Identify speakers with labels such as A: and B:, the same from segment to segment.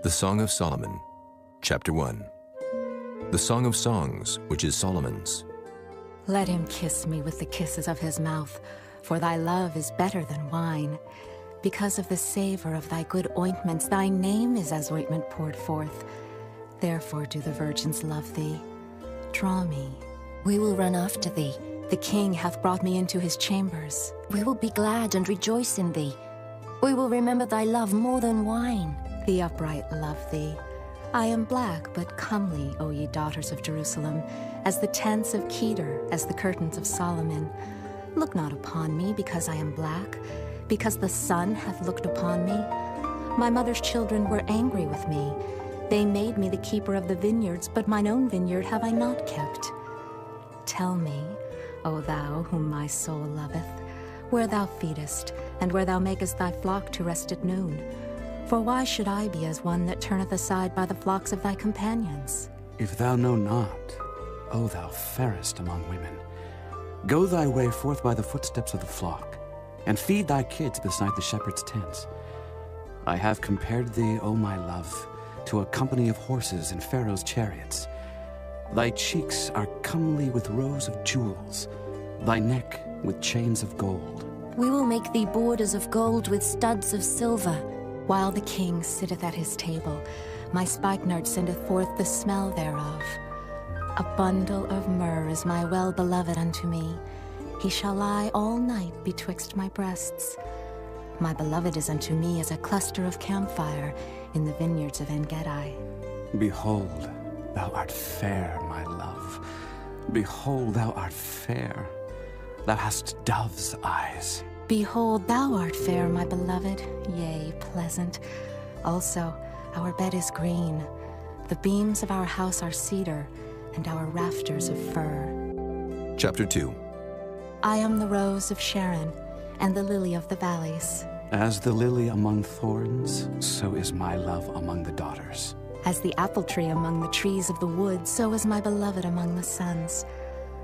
A: The Song of Solomon, Chapter 1. The Song of Songs, which is Solomon's.
B: Let him kiss me with the kisses of his mouth, for thy love is better than wine. Because of the savor of thy good ointments, thy name is as ointment poured forth. Therefore do the virgins love thee. Draw me.
C: We will run after thee.
B: The king hath brought me into his chambers.
C: We will be glad and rejoice in thee. We will remember thy love more than wine.
B: The upright love thee. I am black, but comely, O ye daughters of Jerusalem, as the tents of Kedar, as the curtains of Solomon. Look not upon me, because I am black, because the sun hath looked upon me. My mother's children were angry with me. They made me the keeper of the vineyards, but mine own vineyard have I not kept. Tell me, O thou whom my soul loveth, where thou feedest, and where thou makest thy flock to rest at noon. For why should I be as one that turneth aside by the flocks of thy companions?
D: If thou know not, O thou fairest among women, go thy way forth by the footsteps of the flock, and feed thy kids beside the shepherd's tents. I have compared thee, O my love, to a company of horses in Pharaoh's chariots. Thy cheeks are comely with rows of jewels, thy neck with chains of gold.
C: We will make thee borders of gold with studs of silver.
B: While the king sitteth at his table, my spikenard sendeth forth the smell thereof. A bundle of myrrh is my well-beloved unto me. He shall lie all night betwixt my breasts. My beloved is unto me as a cluster of camphire in the vineyards of En-Gedi.
D: Behold, thou art fair, my love. Behold, thou art fair. Thou hast dove's eyes.
B: Behold, thou art fair, my beloved, yea, pleasant. Also, our bed is green. The beams of our house are cedar, and our rafters of fir.
A: Chapter 2.
B: I am the rose of Sharon, and the lily of the valleys.
D: As the lily among thorns, so is my love among the daughters.
B: As the apple tree among the trees of the wood, so is my beloved among the sons.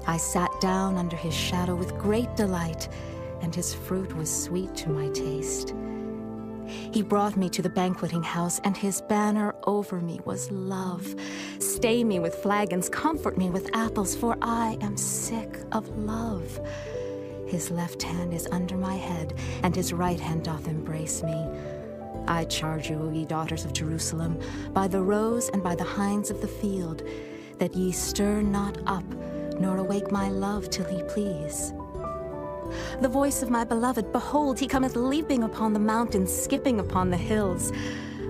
B: I sat down under his shadow with great delight, and his fruit was sweet to my taste. He brought me to the banqueting house, and his banner over me was love. Stay me with flagons, comfort me with apples, for I am sick of love. His left hand is under my head, and his right hand doth embrace me. I charge you, O ye daughters of Jerusalem, by the roes and by the hinds of the field, that ye stir not up, nor awake my love till he please. The voice of my beloved, behold, he cometh leaping upon the mountains, skipping upon the hills.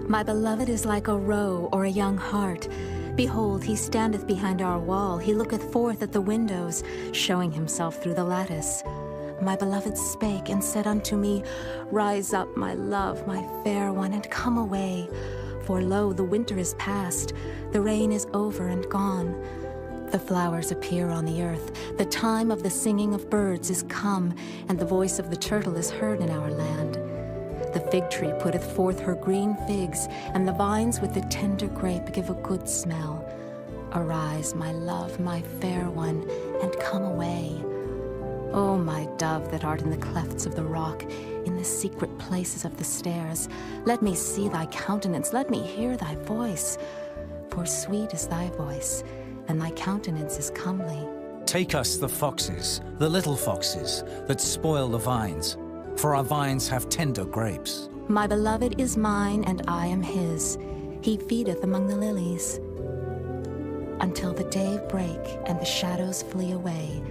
B: My beloved is like a roe or a young hart. Behold, he standeth behind our wall, he looketh forth at the windows, showing himself through the lattice. My beloved spake and said unto me, Rise up, my love, my fair one, and come away. For lo, the winter is past, the rain is over and gone. The flowers appear on the earth, the time of the singing of birds is come, and the voice of the turtle is heard in our land. The fig tree putteth forth her green figs, and the vines with the tender grape give a good smell. Arise, my love, my fair one, and come away. O my dove that art in the clefts of the rock, in the secret places of the stairs, let me see thy countenance, let me hear thy voice. For sweet is thy voice, and thy countenance is comely.
E: Take us the foxes, the little foxes, that spoil the vines, for our vines have tender grapes.
B: My beloved is mine, and I am his. He feedeth among the lilies. Until the day break, and the shadows flee away,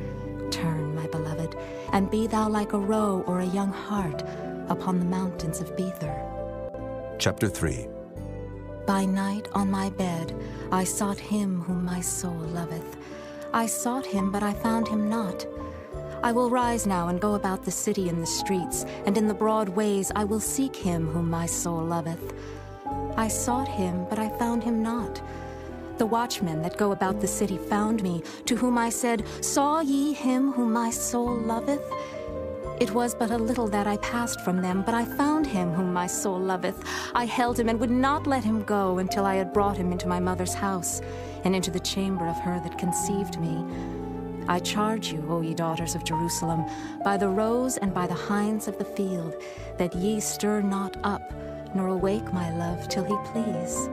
B: turn, my beloved, and be thou like a roe or a young hart upon the mountains of Bether.
A: Chapter 3.
B: By night on my bed I sought him whom my soul loveth. I sought him, but I found him not. I will rise now and go about the city in the streets, and in the broad ways I will seek him whom my soul loveth. I sought him, but I found him not. The watchmen that go about the city found me, to whom I said, Saw ye him whom my soul loveth? It was but a little that I passed from them, but I found him whom my soul loveth. I held him and would not let him go until I had brought him into my mother's house, and into the chamber of her that conceived me. I charge you, O ye daughters of Jerusalem, by the roes and by the hinds of the field, that ye stir not up, nor awake my love till he please.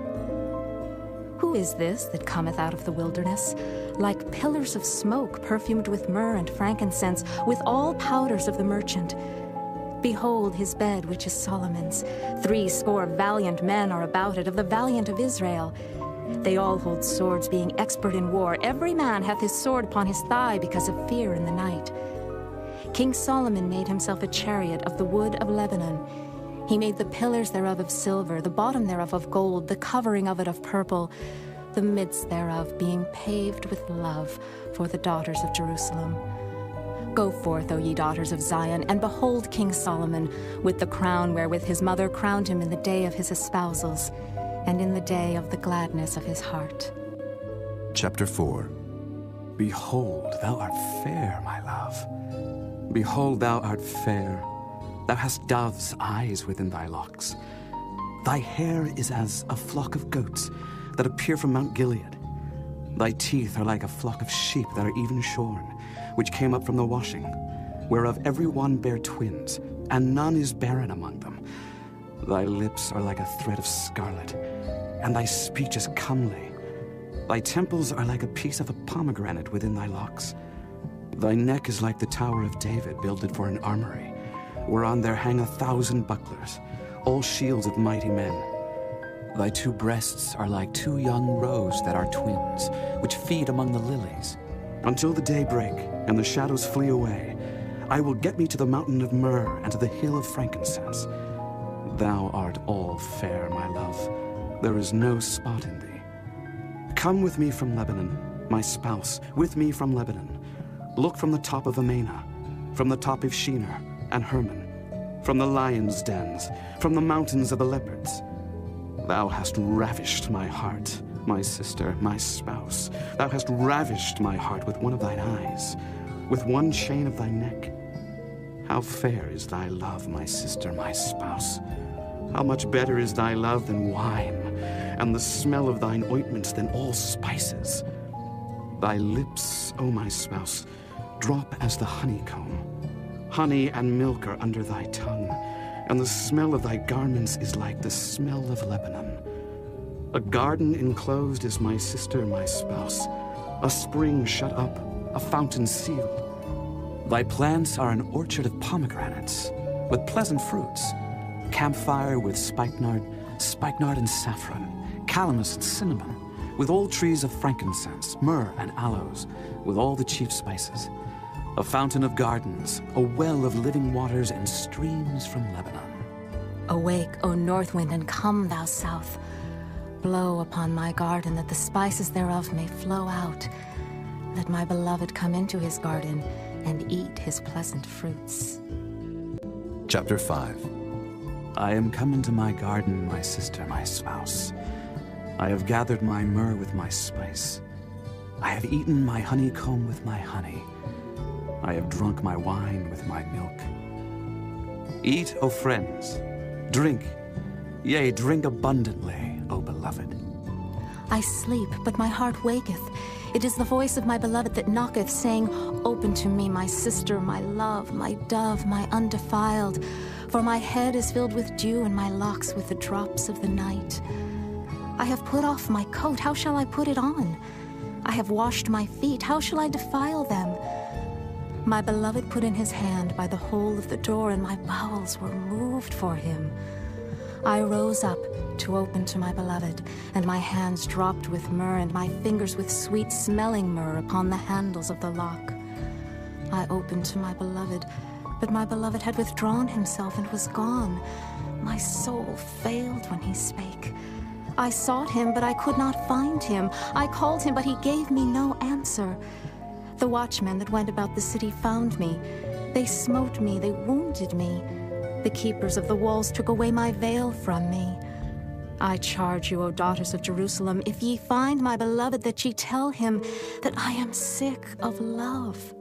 B: Who is this that cometh out of the wilderness, like pillars of smoke perfumed with myrrh and frankincense, with all powders of the merchant? Behold his bed, which is Solomon's. 80 valiant men are about it, of the valiant of Israel. They all hold swords, being expert in war. Every man hath his sword upon his thigh because of fear in the night. King Solomon made himself a chariot of the wood of Lebanon. He made the pillars thereof of silver, the bottom thereof of gold, the covering of it of purple, the midst thereof being paved with love for the daughters of Jerusalem. Go forth, O ye daughters of Zion, and behold King Solomon, with the crown wherewith his mother crowned him in the day of his espousals, and in the day of the gladness of his heart.
A: Chapter 4.
D: Behold, thou art fair, my love. Behold, thou art fair. Thou hast dove's eyes within thy locks. Thy hair is as a flock of goats that appear from Mount Gilead. Thy teeth are like a flock of sheep that are even shorn, which came up from the washing, whereof every one bare twins, and none is barren among them. Thy lips are like a thread of scarlet, and thy speech is comely. Thy temples are like a piece of a pomegranate within thy locks. Thy neck is like the Tower of David, builded for an armory, whereon there hang 1,000 bucklers, all shields of mighty men. Thy 2 breasts are like 2 young roes that are twins, which feed among the lilies. Until the day break, and the shadows flee away, I will get me to the mountain of myrrh, and to the hill of frankincense. Thou art all fair, my love. There is no spot in thee. Come with me from Lebanon, my spouse, with me from Lebanon. Look from the top of Amana, from the top of Shinar and Hermon, from the lions' dens, from the mountains of the leopards. Thou hast ravished my heart, my sister, my spouse. Thou hast ravished my heart with one of thine eyes, with one chain of thy neck. How fair is thy love, my sister, my spouse. How much better is thy love than wine, and the smell of thine ointments than all spices. Thy lips, O my spouse, drop as the honeycomb. Honey and milk are under thy tongue, and the smell of thy garments is like the smell of Lebanon. A garden enclosed is my sister, my spouse, a spring shut up, a fountain sealed. Thy plants are an orchard of pomegranates, with pleasant fruits, camphire with spikenard and saffron, calamus and cinnamon, with all trees of frankincense, myrrh and aloes, with all the chief spices. A fountain of gardens, a well of living waters, and streams from Lebanon.
B: Awake, O north wind, and come, thou south. Blow upon my garden, that the spices thereof may flow out. Let my beloved come into his garden, and eat his pleasant fruits.
A: Chapter 5.
D: I am come into my garden, my sister, my spouse. I have gathered my myrrh with my spice. I have eaten my honeycomb with my honey. I have drunk my wine with my milk. Eat, O friends, drink, yea, drink abundantly, O beloved.
B: I sleep, but my heart waketh. It is the voice of my beloved that knocketh, saying, Open to me, my sister, my love, my dove, my undefiled. For my head is filled with dew, and my locks with the drops of the night. I have put off my coat, how shall I put it on? I have washed my feet, how shall I defile them? My beloved put in his hand by the hole of the door, and my bowels were moved for him. I rose up to open to my beloved, and my hands dropped with myrrh, and my fingers with sweet-smelling myrrh upon the handles of the lock. I opened to my beloved, but my beloved had withdrawn himself and was gone. My soul failed when he spake. I sought him, but I could not find him. I called him, but he gave me no answer. The watchmen that went about the city found me. They smote me, they wounded me. The keepers of the walls took away my veil from me. I charge you, O daughters of Jerusalem, if ye find my beloved, that ye tell him that I am sick of love.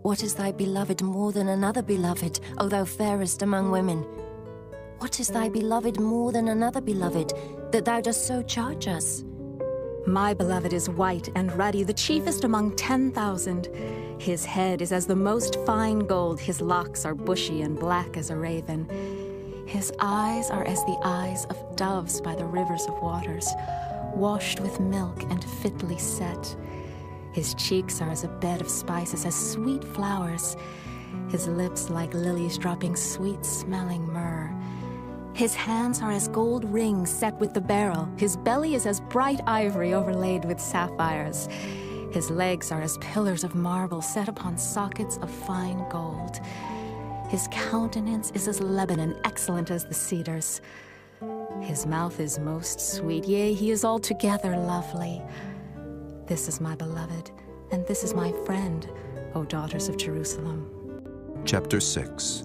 C: What is thy beloved more than another beloved, O thou fairest among women? What is thy beloved more than another beloved, that thou dost so charge us?
B: My beloved is white and ruddy, the chiefest among 10,000. His head is as the most fine gold, his locks are bushy and black as a raven. His eyes are as the eyes of doves by the rivers of waters, washed with milk and fitly set. His cheeks are as a bed of spices, as sweet flowers. His lips like lilies dropping sweet-smelling myrrh. His hands are as gold rings set with the beryl. His belly is as bright ivory overlaid with sapphires. His legs are as pillars of marble set upon sockets of fine gold. His countenance is as Lebanon, excellent as the cedars. His mouth is most sweet, yea, he is altogether lovely. This is my beloved, and this is my friend, O daughters of Jerusalem.
A: Chapter 6.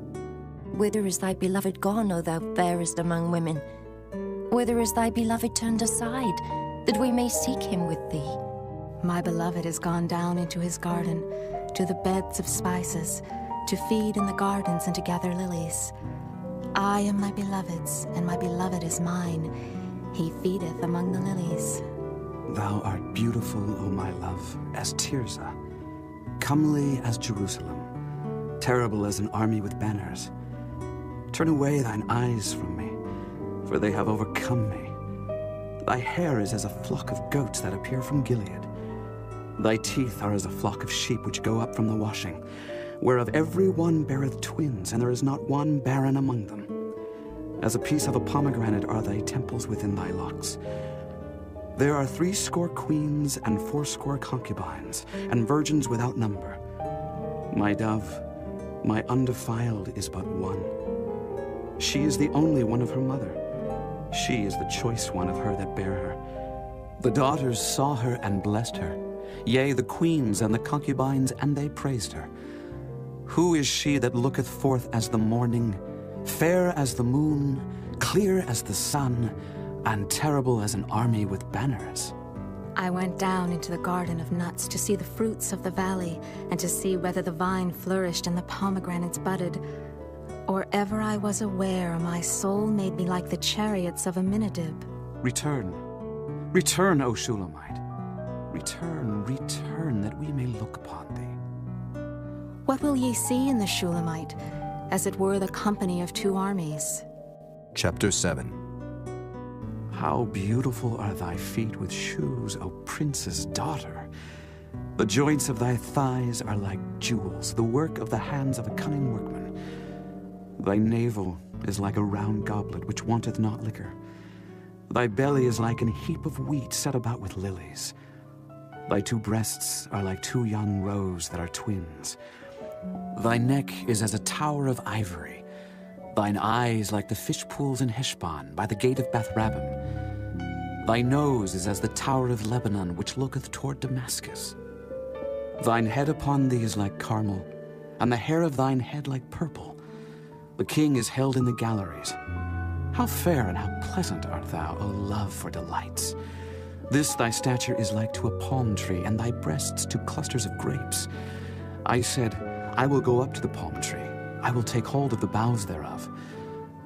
C: Whither is thy beloved gone, O thou fairest among women? Whither is thy beloved turned aside, that we may seek him with thee?
B: My beloved is gone down into his garden, to the beds of spices, to feed in the gardens and to gather lilies. I am my beloved's, and my beloved is mine. He feedeth among the lilies.
D: Thou art beautiful, O my love, as Tirzah, comely as Jerusalem, terrible as an army with banners. Turn away thine eyes from me, for they have overcome me. Thy hair is as a flock of goats that appear from Gilead. Thy teeth are as a flock of sheep which go up from the washing, whereof every one beareth twins, and there is not one barren among them. As a piece of a pomegranate are thy temples within thy locks. There are 80 queens and 80 concubines, and virgins without number. My dove, my undefiled, is but one. She is the only one of her mother. She is the choice one of her that bare her. The daughters saw her and blessed her. Yea, the queens and the concubines, and they praised her. Who is she that looketh forth as the morning, fair as the moon, clear as the sun, and terrible as an army with banners?
B: I went down into the garden of nuts to see the fruits of the valley, and to see whether the vine flourished and the pomegranates budded. Or ever I was aware, my soul made me like the chariots of Aminadab.
D: Return, return, O Shulamite. Return, return, that we may look upon thee.
B: What will ye see in the Shulamite? As it were the company of 2 armies.
A: Chapter 7.
D: How beautiful are thy feet with shoes, O prince's daughter! The joints of thy thighs are like jewels, the work of the hands of a cunning workman. Thy navel is like a round goblet which wanteth not liquor. Thy belly is like an heap of wheat set about with lilies. Thy 2 breasts are like 2 young roes that are twins. Thy neck is as a tower of ivory. Thine eyes like the fish pools in Heshbon, by the gate of Beth-rabbim. Thy nose is as the tower of Lebanon, which looketh toward Damascus. Thine head upon thee is like Carmel, and the hair of thine head like purple. The king is held in the galleries. How fair and how pleasant art thou, O love, for delights! This thy stature is like to a palm tree, and thy breasts to clusters of grapes. I said, I will go up to the palm tree. I will take hold of the boughs thereof.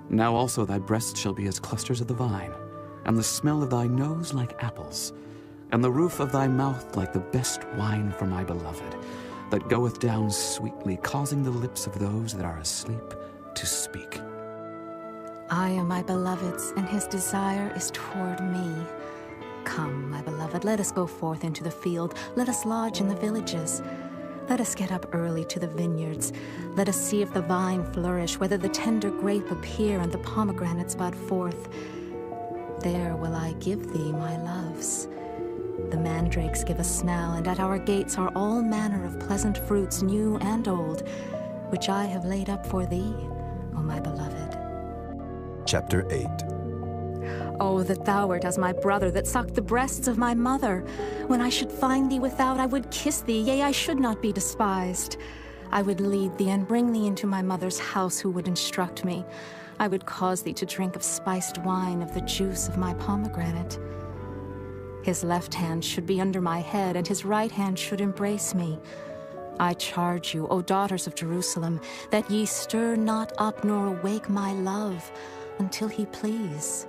D: Now also thy breasts shall be as clusters of the vine, and the smell of thy nose like apples, and the roof of thy mouth like the best wine for my beloved, that goeth down sweetly, causing the lips of those that are asleep to speak.
B: I am my beloved's, and his desire is toward me. Come, my beloved, let us go forth into the field. Let us lodge in the villages. Let us get up early to the vineyards. Let us see if the vine flourish, whether the tender grape appear and the pomegranates bud forth. There will I give thee my loves. The mandrakes give a smell, and at our gates are all manner of pleasant fruits, new and old, which I have laid up for thee, O my beloved.
A: Chapter 8.
B: Oh, that thou wert as my brother, that sucked the breasts of my mother. When I should find thee without, I would kiss thee, yea, I should not be despised. I would lead thee and bring thee into my mother's house, who would instruct me. I would cause thee to drink of spiced wine, of the juice of my pomegranate. His left hand should be under my head, and his right hand should embrace me. I charge you, O daughters of Jerusalem, that ye stir not up nor awake my love, until he please.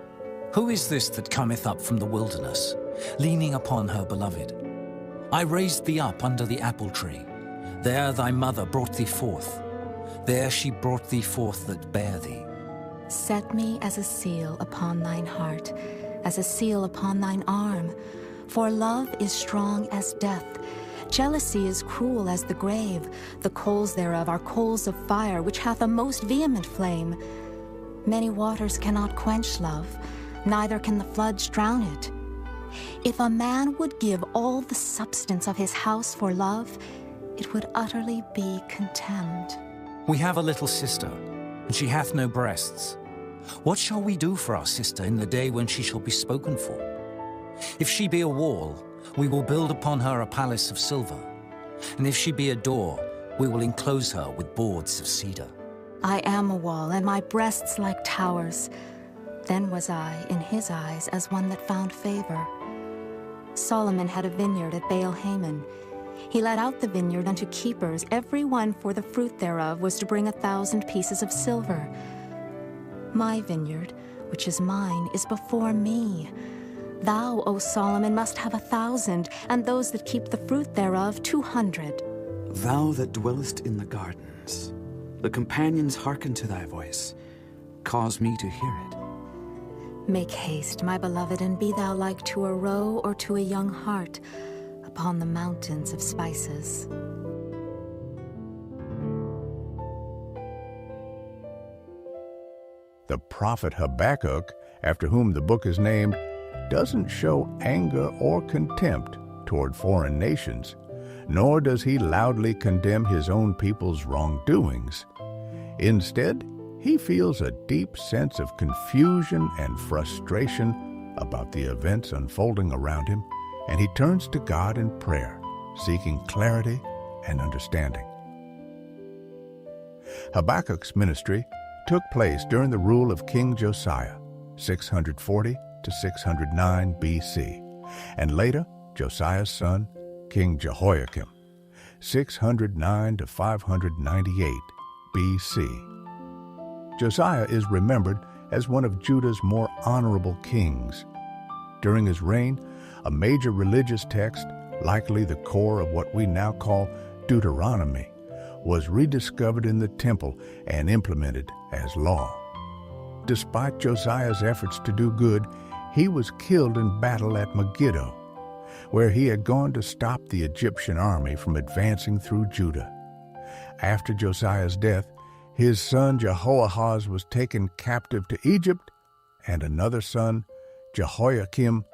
E: Who is this that cometh up from the wilderness, leaning upon her beloved? I raised thee up under the apple tree. There thy mother brought thee forth. There she brought thee forth that bare thee.
B: Set me as a seal upon thine heart, as a seal upon thine arm. For love is strong as death. Jealousy is cruel as the grave. The coals thereof are coals of fire, which hath a most vehement flame. Many waters cannot quench love, neither can the floods drown it. If a man would give all the substance of his house for love, it would utterly be contemned.
E: We have a little sister, and she hath no breasts. What shall we do for our sister in the day when she shall be spoken for? If she be a wall, we will build upon her a palace of silver. And if she be a door, we will enclose her with boards of cedar.
B: I am a wall, and my breasts like towers. Then was I in his eyes as one that found favor. Solomon had a vineyard at Baal-Hamon. He let out the vineyard unto keepers. Every one for the fruit thereof was to bring 1,000 pieces of silver. My vineyard, which is mine, is before me. Thou, O Solomon, must have 1,000, and those that keep the fruit thereof 200.
D: Thou that dwellest in the gardens, the companions hearken to thy voice. Cause me to hear it.
B: Make haste, my beloved, and be thou like to a roe or to a young hart upon the mountains of spices.
F: The prophet Habakkuk, after whom the book is named, doesn't show anger or contempt toward foreign nations, nor does he loudly condemn his own people's wrongdoings. Instead, he feels a deep sense of confusion and frustration about the events unfolding around him, and he turns to God in prayer, seeking clarity and understanding. Habakkuk's ministry took place during the rule of King Josiah, 640 to 609 BC, and later Josiah's son, King Jehoiakim, 609 to 598 BC. Josiah is remembered as one of Judah's more honorable kings. During his reign, a major religious text, likely the core of what we now call Deuteronomy, was rediscovered in the temple and implemented as law. Despite Josiah's efforts to do good, he was killed in battle at Megiddo, where he had gone to stop the Egyptian army from advancing through Judah. After Josiah's death, his son Jehoahaz was taken captive to Egypt, and another son, Jehoiakim,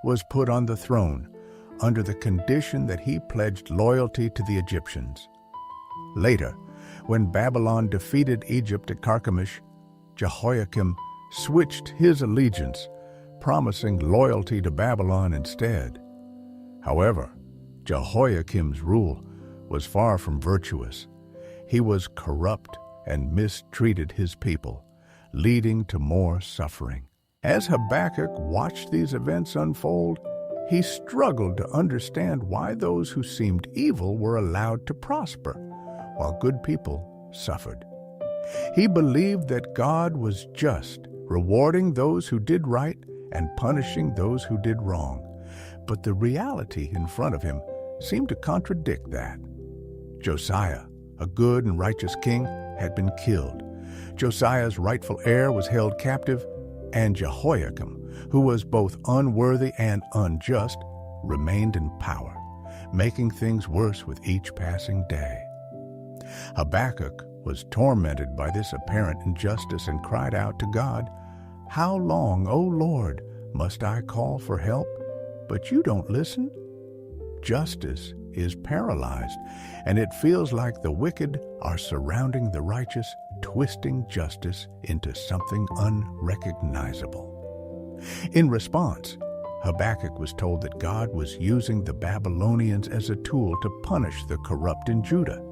F: was put on the throne under the condition that he pledged loyalty to the Egyptians. Later, when Babylon defeated Egypt at Carchemish, Jehoiakim switched his allegiance, promising loyalty to Babylon instead. However, Jehoiakim's rule was far from virtuous. He was corrupt and mistreated his people, leading to more suffering. As Habakkuk watched these events unfold, he struggled to understand why those who seemed evil were allowed to prosper, while good people suffered. He believed that God was just, rewarding those who did right and punishing those who did wrong. But the reality in front of him seemed to contradict that. Josiah, a good and righteous king, had been killed. Josiah's rightful heir was held captive, and Jehoiakim, who was both unworthy and unjust, remained in power, making things worse with each passing day. Habakkuk was tormented by this apparent injustice and cried out to God, "How long, O Lord, must I call for help, but you don't listen?" Justice is paralyzed, and it feels like the wicked are surrounding the righteous, twisting justice into something unrecognizable. In response, Habakkuk was told that God was using the Babylonians as a tool to punish the corrupt in Judah.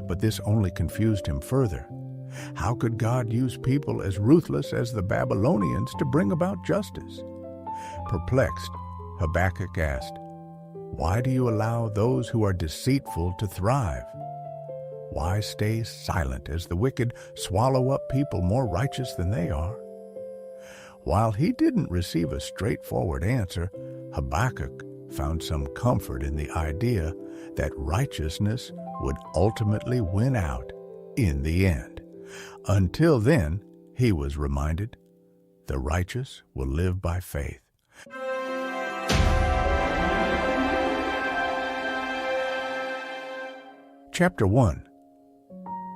F: But this only confused him further. How could God use people as ruthless as the Babylonians to bring about justice? Perplexed, Habakkuk asked, "Why do you allow those who are deceitful to thrive? Why stay silent as the wicked swallow up people more righteous than they are?" While he didn't receive a straightforward answer, Habakkuk found some comfort in the idea that righteousness would ultimately win out in the end. Until then, he was reminded, the righteous will live by faith. Chapter 1.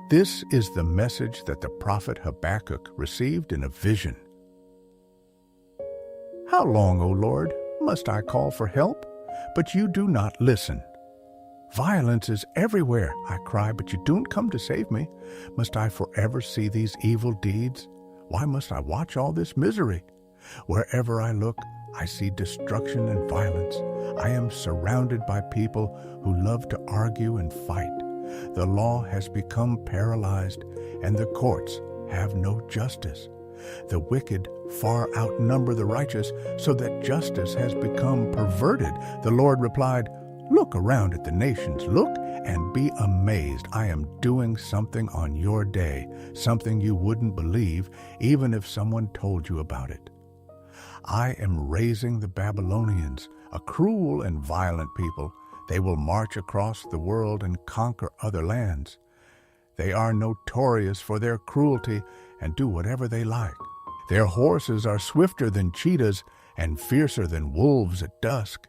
F: This is the message that the prophet Habakkuk received in a vision. How long, O Lord, must I call for help, but you do not listen? Violence is everywhere, I cry, but you don't come to save me. Must I forever see these evil deeds? Why must I watch all this misery? Wherever I look, I see destruction and violence. I am surrounded by people who love to argue and fight. The law has become paralyzed, and the courts have no justice. The wicked far outnumber the righteous, so that justice has become perverted. The Lord replied, Look around at the nations. Look and be amazed. I am doing something on your day, something you wouldn't believe even if someone told you about it. I am raising the Babylonians, a cruel and violent people. They will march across the world and conquer other lands. They are notorious for their cruelty and do whatever they like. Their horses are swifter than cheetahs and fiercer than wolves at dusk.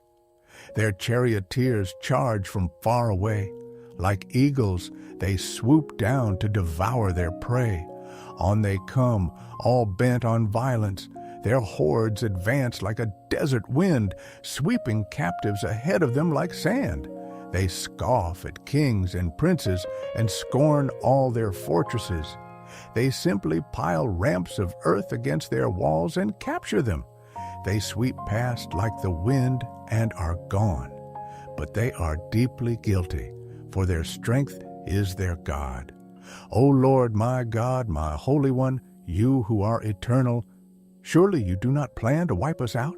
F: Their charioteers charge from far away. Like eagles, they swoop down to devour their prey. On they come, all bent on violence. Their hordes advance like a desert wind, sweeping captives ahead of them like sand. They scoff at kings and princes and scorn all their fortresses. They simply pile ramps of earth against their walls and capture them. They sweep past like the wind and are gone. But they are deeply guilty, for their strength is their God. O Lord, my God, my Holy One, you who are eternal, surely you do not plan to wipe us out?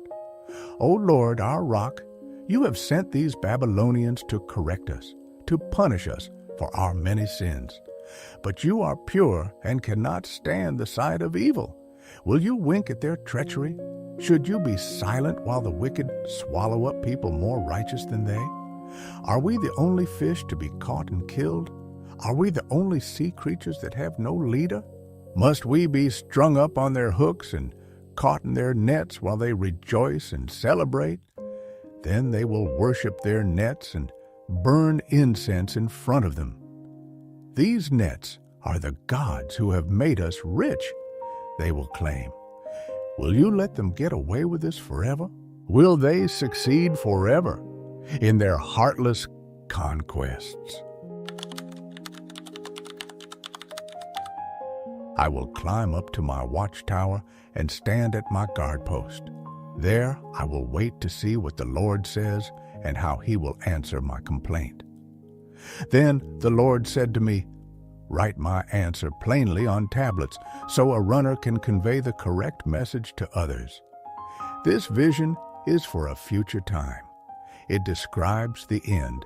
F: O Lord, our rock, you have sent these Babylonians to correct us, to punish us for our many sins. But you are pure and cannot stand the sight of evil. Will you wink at their treachery? Should you be silent while the wicked swallow up people more righteous than they? Are we the only fish to be caught and killed? Are we the only sea creatures that have no leader? Must we be strung up on their hooks and caught in their nets while they rejoice and celebrate? Then they will worship their nets and burn incense in front of them. These nets are the gods who have made us rich, they will claim. Will you let them get away with this forever? Will they succeed forever in their heartless conquests? I will climb up to my watchtower and stand at my guard post. There I will wait to see what the Lord says and how he will answer my complaint. Then the Lord said to me, Write my answer plainly on tablets, so a runner can convey the correct message to others. This vision is for a future time. It describes the end,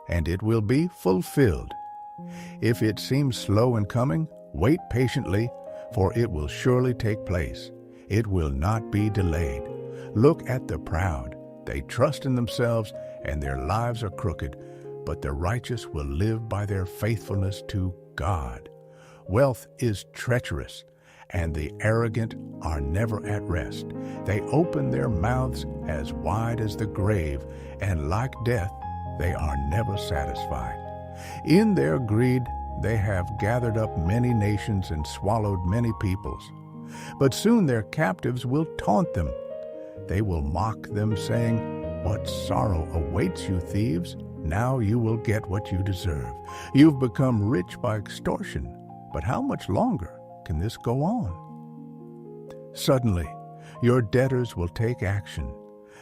F: and it will be fulfilled. If it seems slow in coming, wait patiently, for it will surely take place. It will not be delayed. Look at the proud. They trust in themselves, and their lives are crooked, but the righteous will live by their faithfulness to God. Wealth is treacherous, and the arrogant are never at rest. They open their mouths as wide as the grave, and like death, they are never satisfied. In their greed, they have gathered up many nations and swallowed many peoples. But soon their captives will taunt them. They will mock them, saying, What sorrow awaits you, thieves! Now you will get what you deserve. You've become rich by extortion, but how much longer can this go on? Suddenly, your debtors will take action.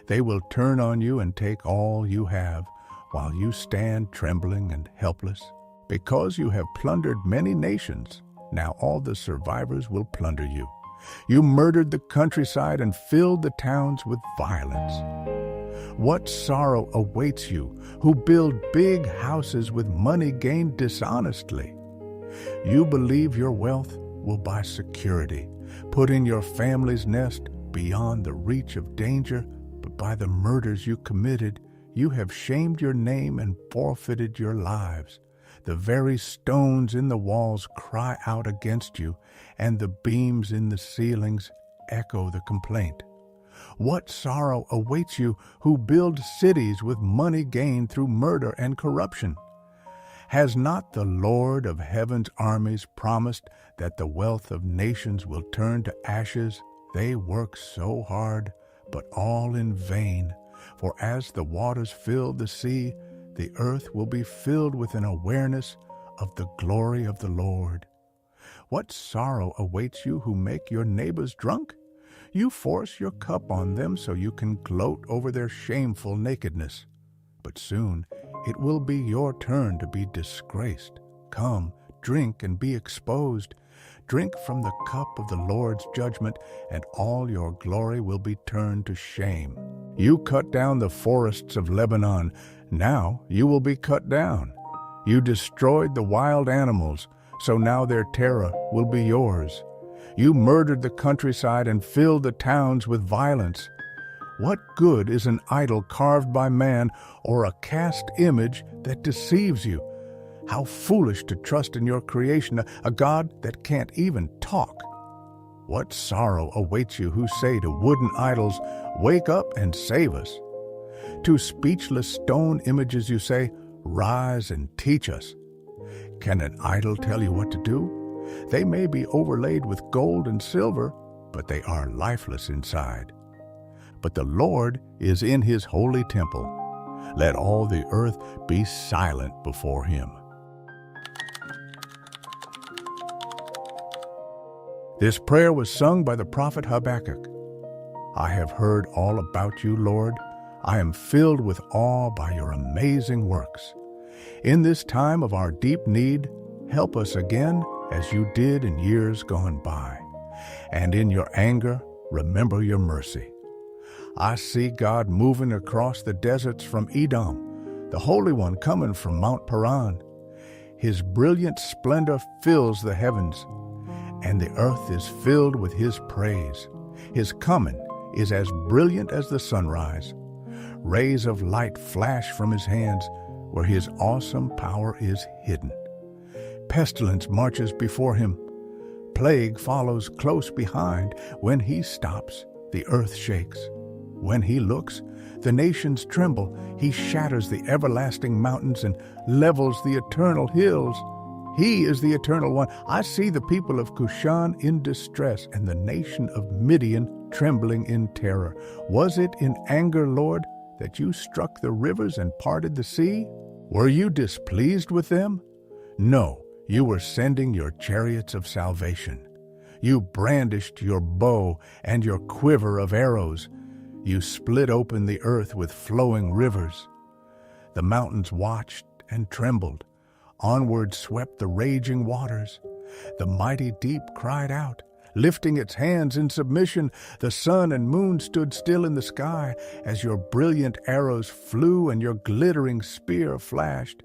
F: They will turn on you and take all you have, while you stand trembling and helpless. Because you have plundered many nations, now all the survivors will plunder you. You murdered the countryside and filled the towns with violence. What sorrow awaits you who build big houses with money gained dishonestly? You believe your wealth will buy security, put in your family's nest beyond the reach of danger, but by the murders you committed, you have shamed your name and forfeited your lives. The very stones in the walls cry out against you, and the beams in the ceilings echo the complaint. What sorrow awaits you who build cities with money gained through murder and corruption? Has not the Lord of heaven's armies promised that the wealth of nations will turn to ashes? They work so hard, but all in vain. For as the waters fill the sea, the earth will be filled with an awareness of the glory of the Lord. What sorrow awaits you who make your neighbors drunk? You force your cup on them so you can gloat over their shameful nakedness. But soon it will be your turn to be disgraced. Come, drink and be exposed. Drink from the cup of the Lord's judgment, and all your glory will be turned to shame. You cut down the forests of Lebanon. Now you will be cut down. You destroyed the wild animals, so now their terror will be yours. You murdered the countryside and filled the towns with violence. What good is an idol carved by man or a cast image that deceives you? How foolish to trust in your creation, a God that can't even talk. What sorrow awaits you who say to wooden idols, "Wake up and save us." To speechless stone images you say, "Rise and teach us." Can an idol tell you what to do? They may be overlaid with gold and silver, but they are lifeless inside. But the Lord is in his holy temple. Let all the earth be silent before him. This prayer was sung by the prophet Habakkuk. I have heard all about you, Lord. I am filled with awe by your amazing works. In this time of our deep need, help us again as you did in years gone by. And in your anger, remember your mercy. I see God moving across the deserts from Edom, the Holy One coming from Mount Paran. His brilliant splendor fills the heavens, and the earth is filled with his praise. His coming is as brilliant as the sunrise. Rays of light flash from his hands where his awesome power is hidden. Pestilence marches before him. Plague follows close behind. When he stops, the earth shakes. When he looks, the nations tremble. He shatters the everlasting mountains and levels the eternal hills. He is the Eternal One. I see the people of Cushan in distress and the nation of Midian trembling in terror. Was it in anger, Lord, that you struck the rivers and parted the sea? Were you displeased with them? No, you were sending your chariots of salvation. You brandished your bow and your quiver of arrows. You split open the earth with flowing rivers. The mountains watched and trembled. Onward swept the raging waters. The mighty deep cried out, lifting its hands in submission. The sun and moon stood still in the sky as your brilliant arrows flew and your glittering spear flashed.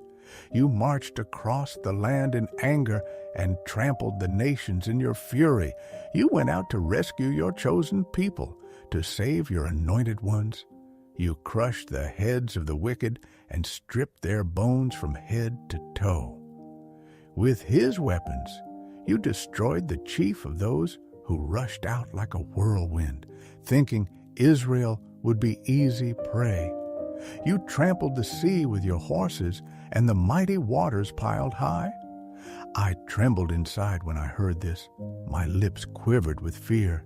F: You marched across the land in anger and trampled the nations in your fury. You went out to rescue your chosen people, to save your anointed ones. You crushed the heads of the wicked and stripped their bones from head to toe. With his weapons, you destroyed the chief of those who rushed out like a whirlwind, thinking Israel would be easy prey. You trampled the sea with your horses, and the mighty waters piled high. I trembled inside when I heard this. My lips quivered with fear.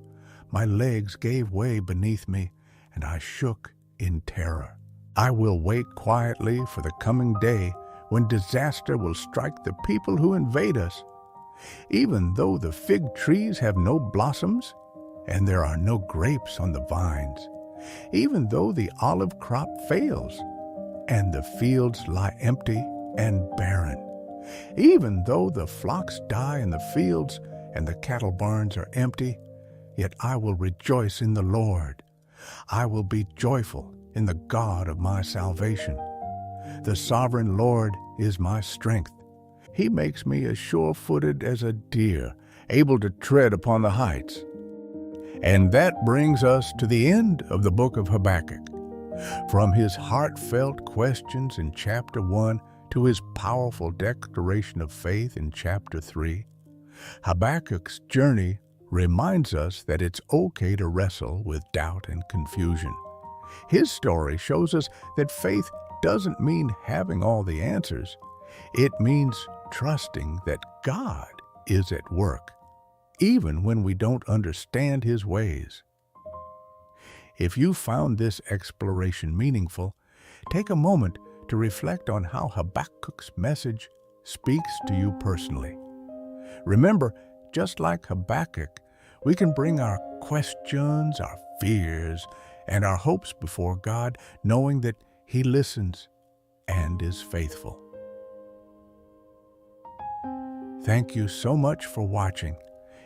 F: My legs gave way beneath me, and I shook in terror. I will wait quietly for the coming day when disaster will strike the people who invade us. Even though the fig trees have no blossoms, and there are no grapes on the vines, even though the olive crop fails, and the fields lie empty and barren, even though the flocks die in the fields and the cattle barns are empty, yet I will rejoice in the Lord. I will be joyful in the God of my salvation. The sovereign Lord is my strength. He makes me as sure-footed as a deer, able to tread upon the heights. And that brings us to the end of the book of Habakkuk. From his heartfelt questions in chapter 1 to his powerful declaration of faith in chapter 3, Habakkuk's journey reminds us that it's okay to wrestle with doubt and confusion. His story shows us that faith doesn't mean having all the answers. It means trusting that God is at work, even when we don't understand his ways. If you found this exploration meaningful, take a moment to reflect on how Habakkuk's message speaks to you personally. Remember, just like Habakkuk, we can bring our questions, our fears, and our hopes before God, knowing that he listens and is faithful. Thank you so much for watching.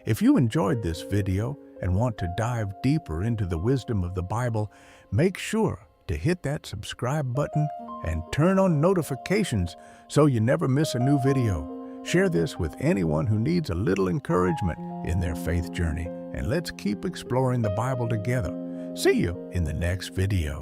F: If you enjoyed this video and want to dive deeper into the wisdom of the Bible, make sure to hit that subscribe button and turn on notifications so you never miss a new video. Share this with anyone who needs a little encouragement in their faith journey, and let's keep exploring the Bible together. See you in the next video.